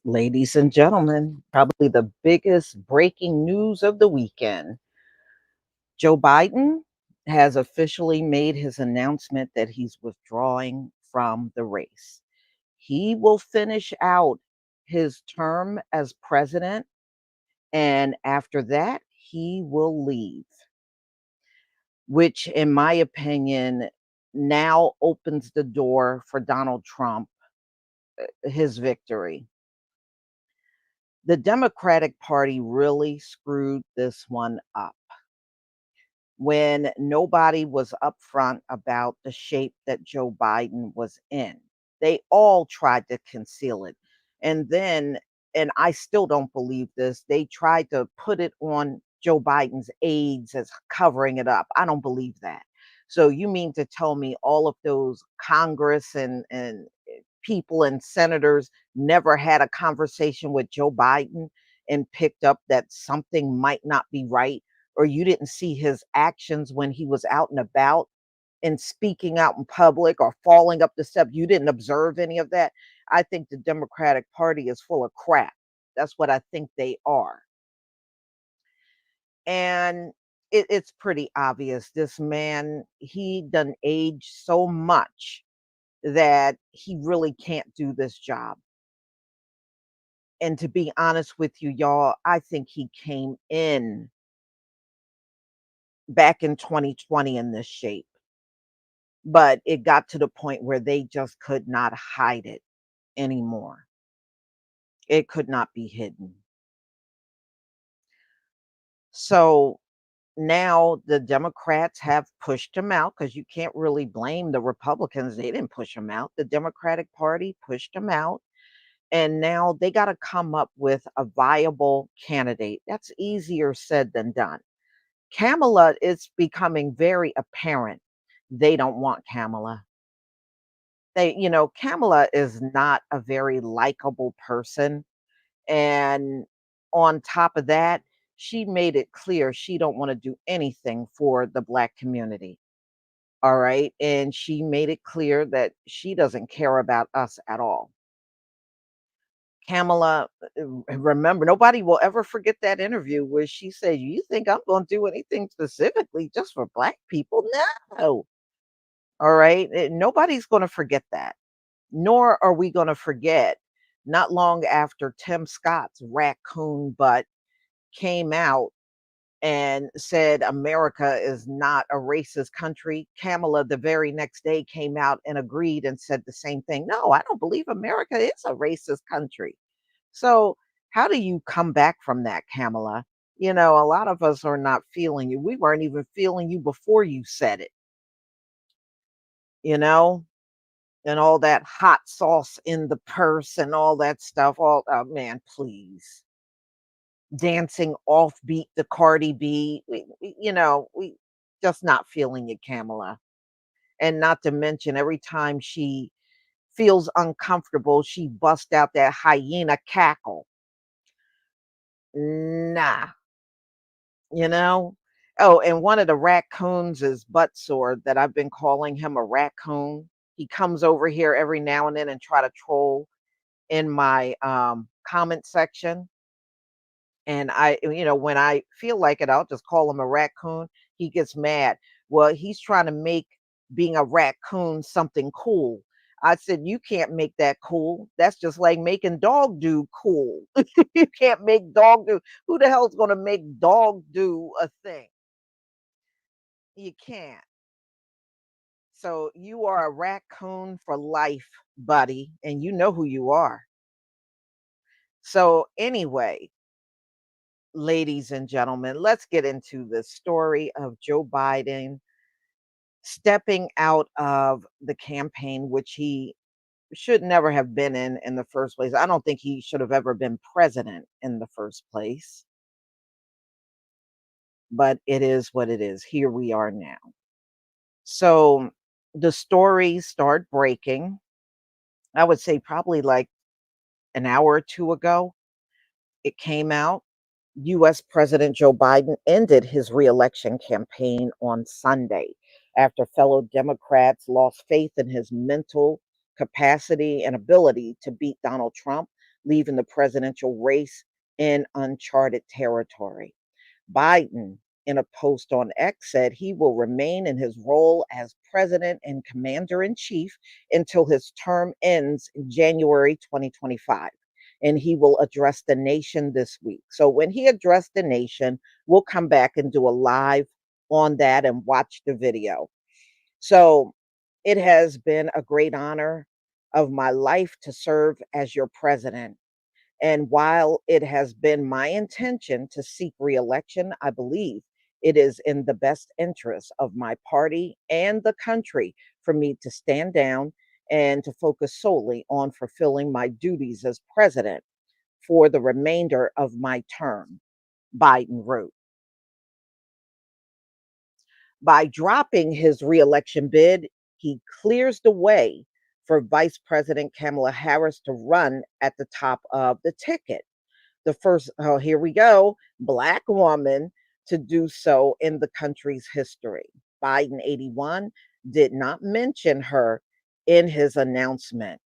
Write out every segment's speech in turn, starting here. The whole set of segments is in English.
Ladies and gentlemen, probably the biggest breaking news of the weekend. Joe Biden has officially made his announcement that he's withdrawing from the race. He will finish out his term as president, and after that, he will leave, which, in my opinion, now opens the door for Donald Trump, his victory. The Democratic Party really screwed this one up when nobody was upfront about the shape that Joe Biden was in. They all tried to conceal it. And then, and I still don't believe this, they tried to put it on Joe Biden's aides as covering it up. I don't believe that. So you mean to tell me all of those Congress and people and senators never had a conversation with Joe Biden and picked up that something might not be right? Or you didn't see his actions when he was out and about and speaking out in public or falling up the steps? You didn't observe any of that? I think the Democratic Party is full of crap. That's what I think they are. And it's pretty obvious. This man, he done aged so much that he really can't do this job. And to be honest with you, y'all, I think he came in back in 2020 in this shape. But it got to the point where they just could not hide it anymore. It could not be hidden. So now the Democrats have pushed him out because you can't really blame the Republicans. They didn't push him out. The Democratic Party pushed him out. And now they got to come up with a viable candidate. That's easier said than done. Kamala is becoming very apparent. They don't want Kamala. Kamala is not a very likable person, and on top of that, she made it clear she don't wanna do anything for the Black community, all right? And she made it clear that she doesn't care about us at all. Kamala, remember, nobody will ever forget that interview where she said, "You think I'm gonna do anything specifically just for Black people? No." All right? Nobody's gonna forget that. Nor are we going to forget not long after Tim Scott's raccoon butt came out and said America is not a racist country. Kamala, the very next day, came out and agreed and said the same thing. No, I don't believe America is a racist country. So, how do you come back from that, Kamala? A lot of us are not feeling you. We weren't even feeling you before you said it, you know? And all that hot sauce in the purse and all that stuff. All oh man, please. Dancing offbeat the Cardi B. We just not feeling it, Kamala. And not to mention every time she feels uncomfortable, she busts out that hyena cackle. Nah, you know? Oh, and one of the raccoons is butt sore that I've been calling him a raccoon. He comes over here every now and then and try to troll in my comment section. And when I feel like it, I'll just call him a raccoon. He gets mad. Well, he's trying to make being a raccoon something cool. I said, "You can't make that cool. That's just like making dog do cool." You can't make dog do. Who the hell's gonna make dog do a thing? You can't. So you are a raccoon for life, buddy, and you know who you are. So anyway, ladies and gentlemen, let's get into the story of Joe Biden stepping out of the campaign, which he should never have been in the first place. I don't think he should have ever been president in the first place, but it is what it is. Here we are now. So the stories start breaking. I would say probably like an hour or two ago. It came out. US President Joe Biden ended his reelection campaign on Sunday after fellow Democrats lost faith in his mental capacity and ability to beat Donald Trump, leaving the presidential race in uncharted territory. Biden, in a post on X, said he will remain in his role as president and commander in chief until his term ends in January 2025. And he will address the nation this week. So when he addressed the nation, we'll come back and do a live on that and watch the video. So it has been a great honor of my life to serve as your president. And while it has been my intention to seek reelection, I believe it is in the best interest of my party and the country for me to stand down and to focus solely on fulfilling my duties as president for the remainder of my term, Biden wrote. By dropping his reelection bid, he clears the way for Vice President Kamala Harris to run at the top of the ticket, the first, oh, here we go, Black woman to do so in the country's history. Biden 81 did not mention her in his announcement.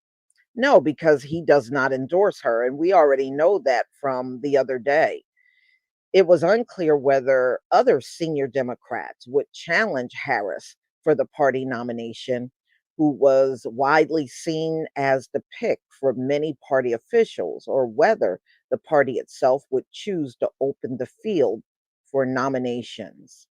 No, because he does not endorse her. And we already know that from the other day. It was unclear whether other senior Democrats would challenge Harris for the party nomination, who was widely seen as the pick for many party officials, or whether the party itself would choose to open the field for nominations.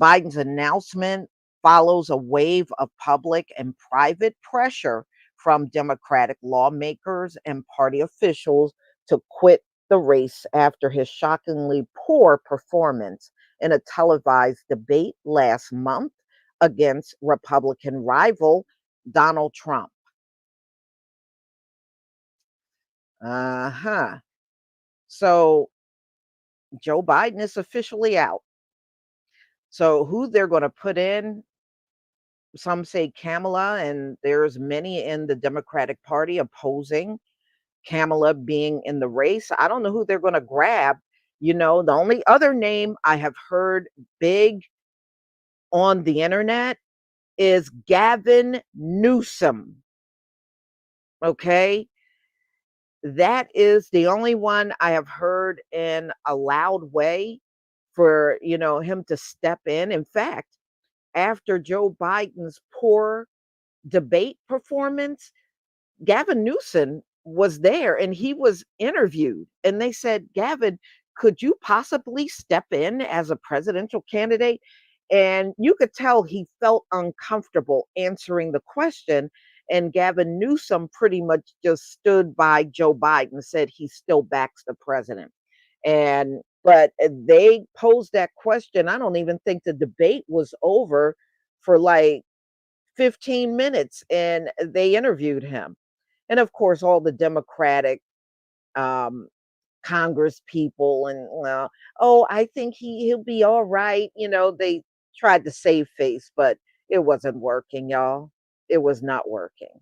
Biden's announcement follows a wave of public and private pressure from Democratic lawmakers and party officials to quit the race after his shockingly poor performance in a televised debate last month against Republican rival Donald Trump. Uh huh. So Joe Biden is officially out. So who they're going to put in, some say Kamala, and there's many in the Democratic Party opposing Kamala being in the race. I don't know who they're going to grab. You know, the only other name I have heard big on the internet is Gavin Newsom. Okay. That is the only one I have heard in a loud way for, him to step in. In fact, after Joe Biden's poor debate performance, Gavin Newsom was there and he was interviewed. And they said, Gavin, could you possibly step in as a presidential candidate? And you could tell he felt uncomfortable answering the question. And Gavin Newsom pretty much just stood by Joe Biden, said he still backs the president. But they posed that question. I don't even think the debate was over for like 15 minutes and they interviewed him. And of course, all the Democratic um, Congress people and, well, oh, I think he'll be all right. They tried to save face, but it wasn't working, y'all. It was not working.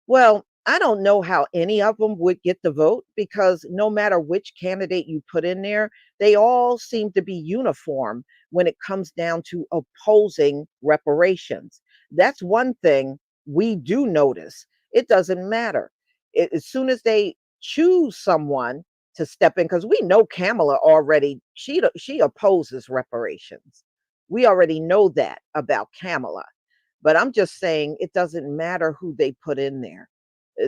Well, I don't know how any of them would get the vote because no matter which candidate you put in there, they all seem to be uniform when it comes down to opposing reparations. That's one thing we do notice. It doesn't matter. As soon as they choose someone to step in, because we know Kamala already, she opposes reparations. We already know that about Kamala. But I'm just saying it doesn't matter who they put in there.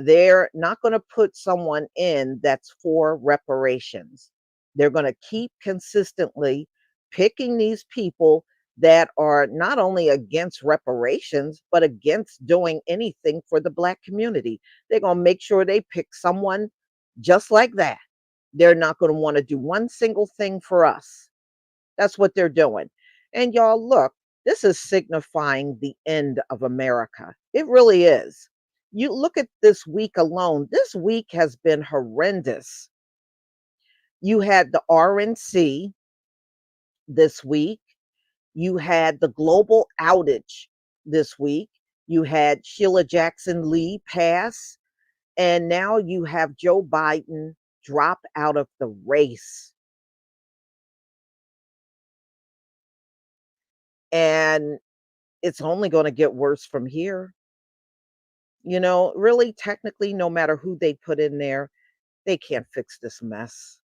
They're not going to put someone in that's for reparations. They're going to keep consistently picking these people that are not only against reparations, but against doing anything for the Black community. They're going to make sure they pick someone just like that. They're not going to want to do one single thing for us. That's what they're doing. And y'all, look, this is signifying the end of America. It really is. You look at this week alone, this week has been horrendous. You had the RNC this week, you had the global outage this week, you had Sheila Jackson Lee pass, and now you have Joe Biden drop out of the race. And it's only going to get worse from here. Really, technically, no matter who they put in there, they can't fix this mess.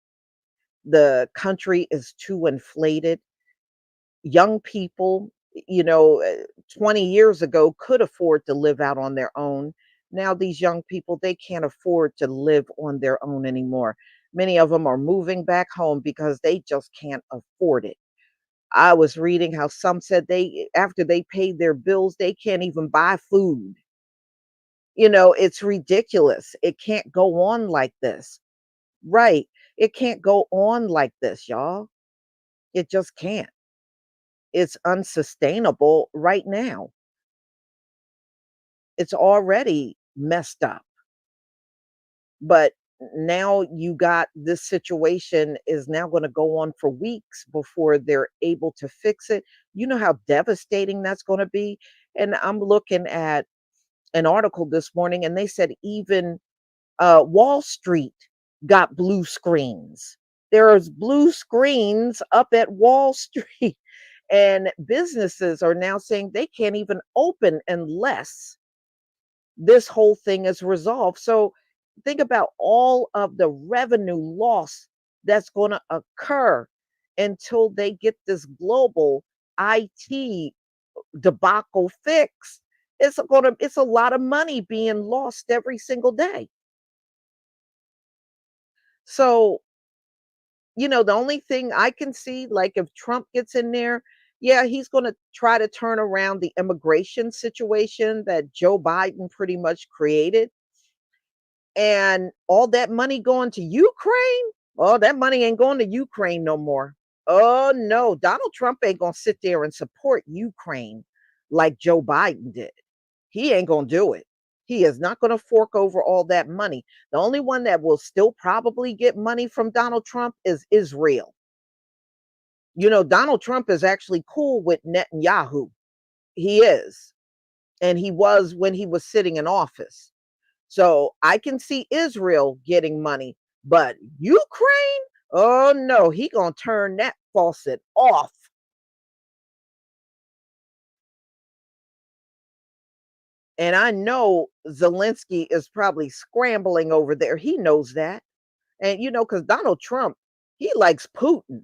The country is too inflated. Young people, 20 years ago could afford to live out on their own. Now, these young people, they can't afford to live on their own anymore. Many of them are moving back home because they just can't afford it. I was reading how some said after they paid their bills, they can't even buy food. It's ridiculous. It can't go on like this. Right. It can't go on like this, y'all. It just can't. It's unsustainable right now. It's already messed up. But now you got this situation is now going to go on for weeks before they're able to fix it. You know how devastating that's going to be. And I'm looking at an article this morning, and they said even Wall Street got blue screens. There's blue screens up at Wall Street, and businesses are now saying they can't even open unless this whole thing is resolved. So think about all of the revenue loss that's going to occur until they get this global IT debacle fixed. It's a lot of money being lost every single day. So, the only thing I can see, like if Trump gets in there, yeah, he's going to try to turn around the immigration situation that Joe Biden pretty much created. And all that money going to Ukraine, oh, that money ain't going to Ukraine no more. Oh, no. Donald Trump ain't going to sit there and support Ukraine like Joe Biden did. He ain't going to do it. He is not going to fork over all that money. The only one that will still probably get money from Donald Trump is Israel. Donald Trump is actually cool with Netanyahu. He is. And he was when he was sitting in office. So I can see Israel getting money, but Ukraine, oh no, he gonna turn that faucet off. And I know Zelensky is probably scrambling over there. He knows that. And because Donald Trump, he likes Putin.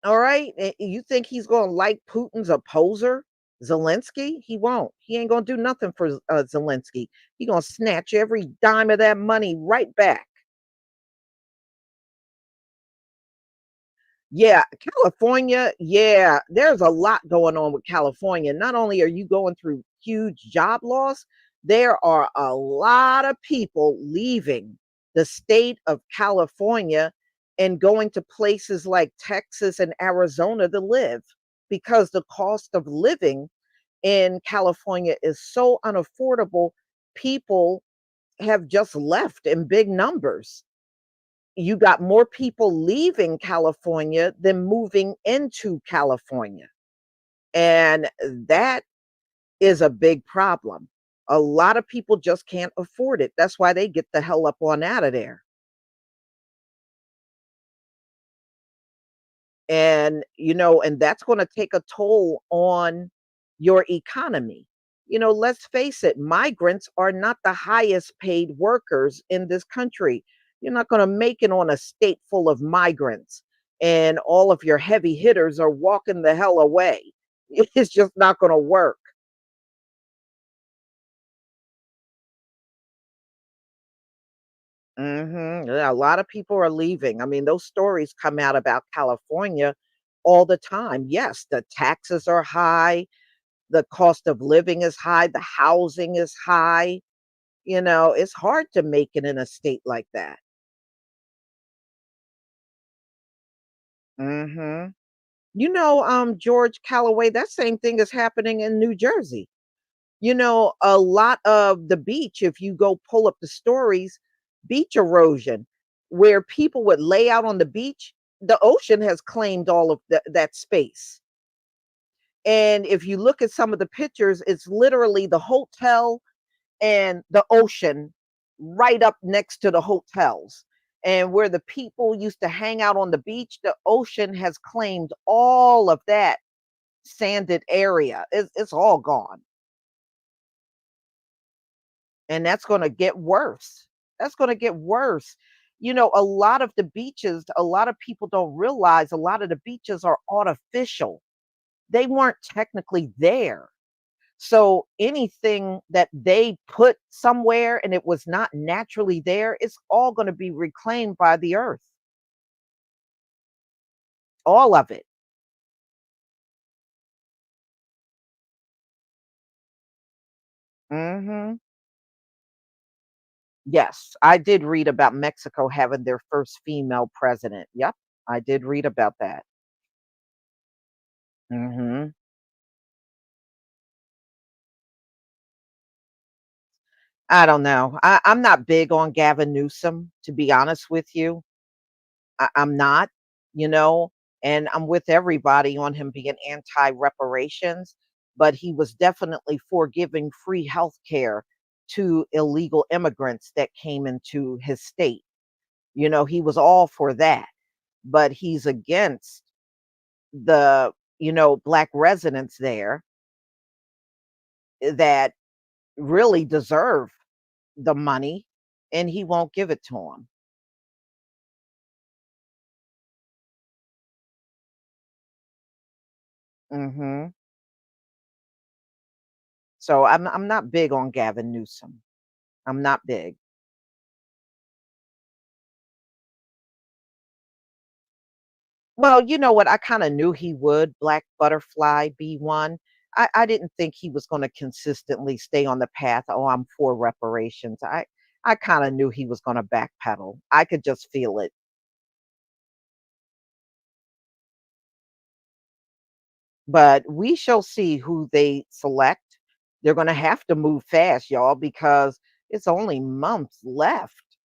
All right. And you think he's gonna like Putin's opposer, Zelensky? He won't. He ain't gonna do nothing for Zelensky. He gonna snatch every dime of that money right back. Yeah, California, yeah, there's a lot going on with California. Not only are you going through huge job loss, there are a lot of people leaving the state of California and going to places like Texas and Arizona to live because the cost of living in California is so unaffordable. People have just left in big numbers. You got more people leaving California than moving into California. And that is a big problem. A lot of people just can't afford it. That's why they get the hell up on out of there. And that's going to take a toll on your economy. Let's face it, migrants are not the highest paid workers in this country. You're not going to make it on a state full of migrants. and all of your heavy hitters are walking the hell away. It's just not going to work. Yeah, a lot of people are leaving. I mean, those stories come out about California all the time. Yes, the taxes are high, the cost of living is high, the housing is high. It's hard to make it in a state like that. Mhm. George Calloway, that same thing is happening in New Jersey. A lot of the beach, if you go pull up the stories, beach erosion, where people would lay out on the beach, the ocean has claimed all of that space. And if you look at some of the pictures, it's literally the hotel and the ocean right up next to the hotels. And where the people used to hang out on the beach, the ocean has claimed all of that sanded area. It's all gone. And that's going to get worse. That's going to get worse. A lot of the beaches, a lot of people don't realize a lot of the beaches are artificial. They weren't technically there. So anything that they put somewhere and it was not naturally there, it's all going to be reclaimed by the earth. All of it. Mhm. Yes, I did read about Mexico having their first female president. Yep, I did read about that. Mhm. I don't know. I'm not big on Gavin Newsom, to be honest with you. I'm not, you know, and I'm with everybody on him being anti reparations, but he was definitely for giving free health care to illegal immigrants that came into his state. He was all for that, but he's against the, black residents there that really deserve the money, and he won't give it to them. Hmm. So I'm not big on Gavin Newsom. I'm not big. Well, you know what? I kinda knew he would, Black Butterfly be one. I didn't think he was gonna consistently stay on the path, "Oh, I'm for reparations." I kinda knew he was gonna backpedal. I could just feel it. But we shall see who they select. They're gonna have to move fast, y'all, because it's only months left,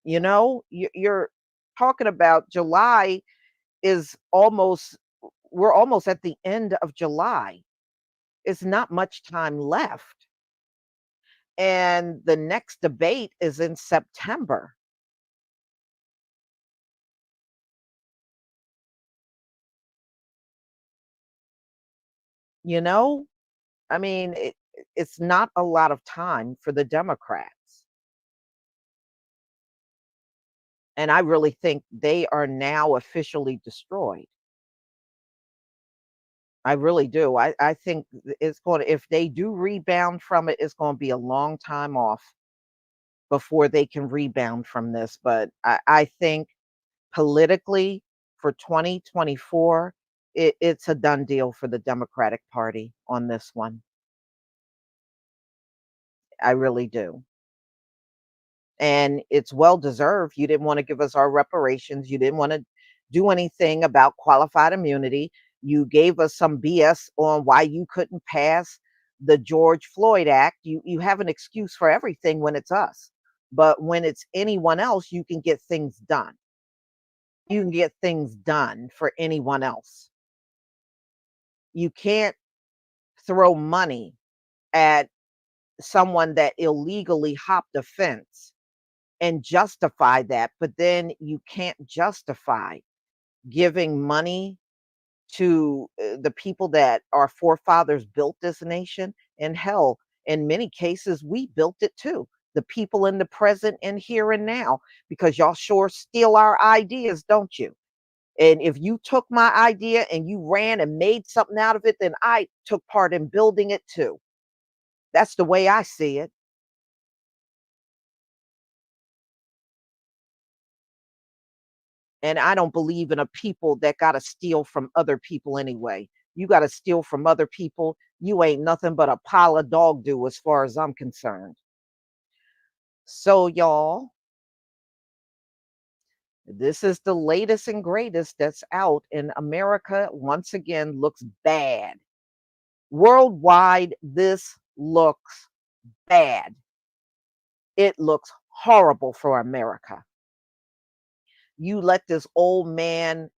You're talking about July is almost we're almost at the end of July. It's not much time left. And the next debate is in September, you know? I mean, it's not a lot of time for the Democrats. And I really think they are now officially destroyed. I really do. I think it's going to, if they do rebound from it, it's going to be a long time off before they can rebound from this. But I think politically for 2024, it's a done deal for the Democratic Party on this one. I really do. And it's well deserved. You didn't want to give us our reparations. You didn't want to do anything about qualified immunity. You gave us some BS on why you couldn't pass the George Floyd Act. You have an excuse for everything when it's us. But when it's anyone else, you can get things done. You can get things done for anyone else. You can't throw money at someone that illegally hopped a fence and justify that, but then you can't justify giving money to the people that our forefathers built this nation. And hell, in many cases, we built it too. The people in the present and here and now, because y'all sure steal our ideas, don't you? And if you took my idea and you ran and made something out of it, then I took part in building it too. That's the way I see it. And I don't believe in a people that got to steal from other people anyway. You got to steal from other people. You ain't nothing but a pile of dog do as far as I'm concerned. So, y'all, this is the latest and greatest that's out, and America once again looks bad. Worldwide, this looks bad. It looks horrible for America. You let this old man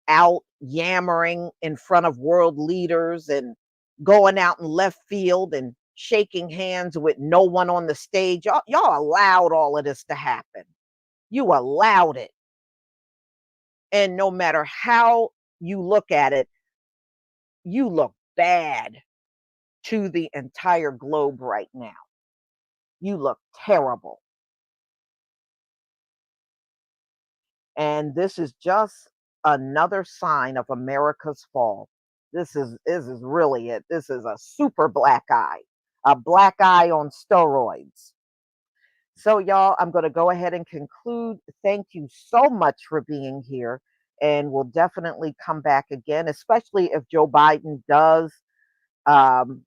out yammering in front of world leaders and going out in left field and shaking hands with no one on the stage. Y'all allowed all of this to happen. You allowed it. And no matter how you look at it, you look bad to the entire globe right now. You look terrible. And this is just another sign of America's fall. This is really it. This is a super black eye, a black eye on steroids. So, y'all, I'm going to go ahead and conclude. Thank you so much for being here. And we'll definitely come back again, especially if Joe Biden does um,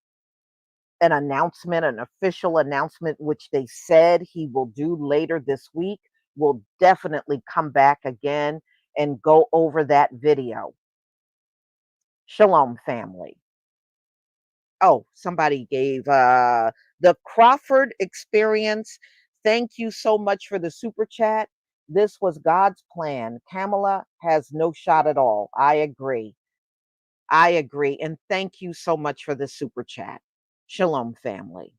an announcement, an official announcement, which they said he will do later this week. We'll definitely come back again and go over that video. Shalom, family. Oh, somebody gave the Crawford experience. Thank you so much for the super chat. This was God's plan. Kamala has no shot at all. I agree. I agree. And thank you so much for the super chat. Shalom, family.